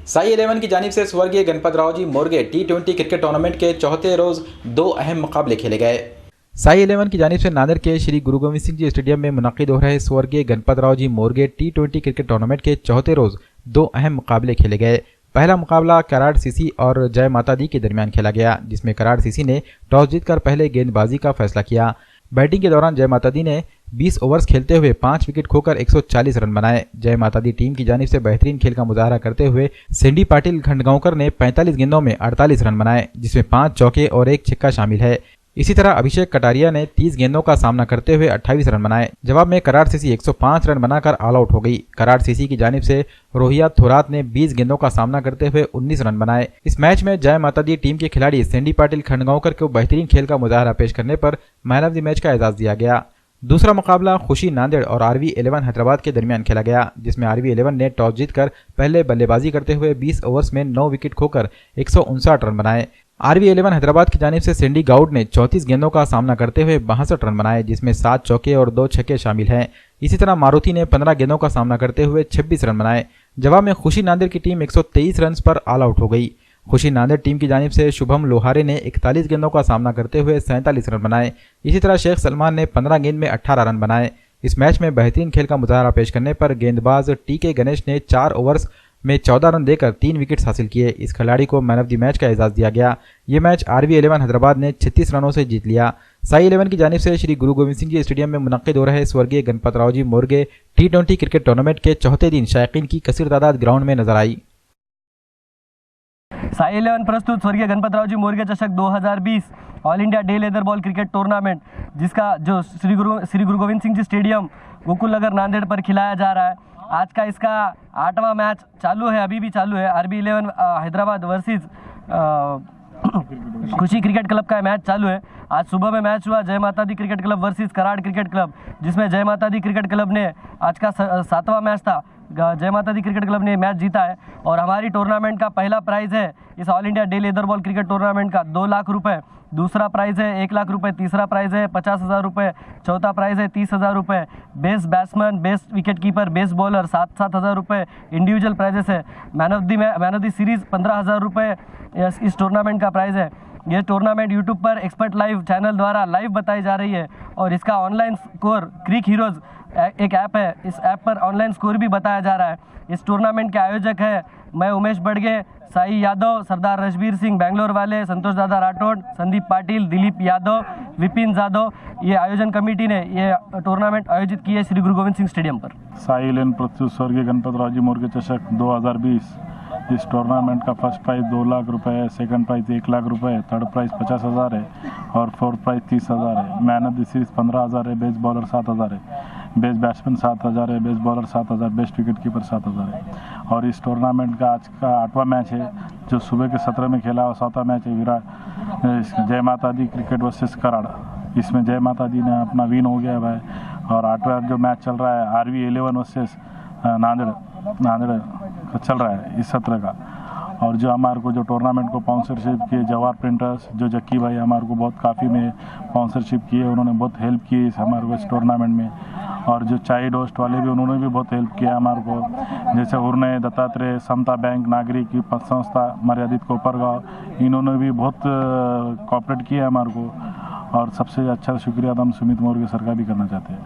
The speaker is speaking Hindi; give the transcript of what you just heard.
साई 11 की जानिब से स्वर्गीय Ganpat Rao ji मोर्गे T20 cricket tournament के चौथे रोज दो अहम मुकाबले खेले गए। साई 11 की जानिब से नांदेड़ के श्री गुरु गोविंद सिंह जी स्टेडियम में मुनक्किद हो रहे स्वर्गीय Ganpat Rao ji मोर्गे T20 cricket tournament के चौथे रोज दो अहम मुकाबले खेले गए। पहला मुकाबला कराड़ सीसी और जय माता दी के दरमियान खेला गया, जिसमें कराड़ सीसी ने टॉस जीतकर पहले गेंदबाजी का फैसला किया। बैटिंग के दौरान जय माता दी ने 20 ओवर्स खेलते हुए 5 विकेट खोकर 140 रन बनाए। जय माता दी टीम की जानिब से बेहतरीन खेल का मुजाहरा करते हुए सेंडी पाटिल खंडगांवकर ने 45 गेंदों में 48 रन बनाए, जिसमें 5 चौके और 1 छक्का शामिल है। इसी तरह अभिषेक कटारिया ने 30 गेंदों का सामना करते हुए 28 रन बनाए। जवाब में कराड़ सीसी 105 रन बनाकर ऑल आउट हो गई। कराड़ सीसी की जानिब से रोहिया थोरात ने 20 गेंदों का सामना करते हुए 19 रन बनाए। इस मैच में जय माता दी टीम के खिलाड़ी सेंडी पाटिल खंडगांवकर को बेहतरीन खेल का मुजाहरा पेश करने पर मैन ऑफ द मैच का एजाज दिया गया। दूसरा मुकाबला खुशी नांदेड़ और RV11 हैदराबाद के दरमियान खेला गया, जिसमें RV11 ने टॉस जीतकर पहले बल्लेबाजी करते हुए 20 ओवर्स में 9 विकेट खोकर 159 रन बनाए। RV11 हैदराबाद की जानिब से सेंडी गाउड ने 34 गेंदों का सामना करते हुए 62 रन बनाए, जिसमें 7 चौके और 2 छक्के शामिल हैं। इसी तरह मारुति ने 15 गेंदों का सामना करते हुए 26 रन बनाए। जवाब में खुशी नांदेड़ की टीम 123 रन पर ऑल आउट हो गई। खुशी नांदेड़ टीम की जानिब से शुभम लोहारे ने 41 गेंदों का सामना करते हुए 47 रन बनाए। इसी तरह शेख सलमान ने 15 गेंद में 18 रन बनाए। इस मैच में बेहतरीन खेल का मुजाहरा पेश करने पर गेंदबाज TK गणेश ने 4 ओवर्स में 14 रन देकर 3 विकेट्स हासिल किए। इस खिलाड़ी को मैन ऑफ द मैच का एजाज दिया गया। ये मैच RV11 हैदराबाद ने 36 रनों से जीत लिया। साई 11 की जानिब से श्री गुरु गोविंद सिंह जी स्टेडियम में मुनक्किद हो रहे स्वर्गीय Ganpat Rao ji मोर्गे T20 cricket tournament के चौथे दिन शायकीन की कसीर तादाद ग्राउंड में नजर आई। साई 11 प्रस्तुत स्वर्गीय गणपत राव जी मोर्गे चषक 2020 all India day leather ball cricket tournament, जिसका जो श्री गुरु गोविंद सिंह जी स्टेडियम गोकुल नगर नांदेड़ पर खिलाया जा रहा है। आज का इसका 8वां मैच चालू है, अभी भी चालू है। RV11 Hyderabad versus Khushi cricket club का मैच चालू है। आज सुबह में मैच हुआ Jai Mata Di cricket club versus Karad cricket club, जिसमें जय माता दी क्रिकेट क्लब ने आज का 7वां मैच था, जय माता दी क्रिकेट क्लब ने मैच जीता है। और हमारी टूर्नामेंट का पहला प्राइज़ है इस all India day leather ball cricket tournament का 2 लाख रुपये। दूसरा प्राइज़ है 1 लाख रुपये। तीसरा प्राइज़ है 50,000 रुपये। चौथा प्राइज़ है 30,000 रुपये। Best batsman, best wicket keeper, best bowler 7,000 रुपये इंडिविजुअल प्राइजेस है। मैन ऑफ द सीरीज़ 15,000 रुपये इस टूर्नामेंट का प्राइज़ है। ये टूर्नामेंट यूट्यूब पर एक्सपर्ट लाइव चैनल द्वारा लाइव बताई जा रही है और इसका ऑनलाइन स्कोर क्रिक हीरोज़ एक ऐप है, इस ऐप पर ऑनलाइन स्कोर भी बताया जा रहा है। इस टूर्नामेंट के आयोजक है मैं उमेश बड़गे, साई यादव, सरदार रजबीर सिंह बेंगलोर वाले, संतोष दादा राठौड़, संदीप पाटिल, दिलीप यादव, विपिन जादव। ये आयोजन कमेटी ने ये टूर्नामेंट आयोजित की है श्री गुरु गोविंद सिंह स्टेडियम पर। साई 11 प्रस्तुत स्वर्गीय गणपत राव जी मोर्गे चषक 2020 इस टूर्नामेंट का फर्स्ट प्राइज़ 2 लाख रुपए है, सेकंड प्राइज़ 1 लाख रुपए है, थर्ड प्राइज़ 50,000 है और फोर्थ प्राइज़ 30,000 है। मैन ऑफ द सीरीज़ 15,000 है, बेस्ट बॉलर 7,000 है, बेस्ट बैट्समैन 7,000 है, best bowler 7,000, best wicket keeper 7,000 है। और इस टूर्नामेंट का आज का 8वां मैच है, जो सुबह के 17 में खेला और 7वां मैच है जय माता दी क्रिकेट वर्सेस कराड़। इसमें जय माता दी ने अपना विन हो गया है। और 8वां जो मैच चल रहा है RV11 वर्सेस नांदेड़ चल रहा है इस सत्र का। और जो हमारे को जो टूर्नामेंट को स्पॉन्सरशिप किए जवाहर प्रिंटर्स, जो जक्की भाई हमारे को बहुत काफ़ी में स्पॉन्सरशिप किए, उन्होंने बहुत हेल्प की हमारे को इस टूर्नामेंट में। और जो चाइल्ड होस्ट वाले भी उन्होंने भी बहुत हेल्प किया हमारे को, जैसे उर्ने दत्तात्रेय, समता बैंक, नागरिक संस्था मर्यादित कोपरगांव, इन्होंने भी बहुत कोऑपरेट किया हमारे को। और सबसे अच्छा शुक्रिया हम सुमित मोर्गे सर का भी करना चाहते हैं।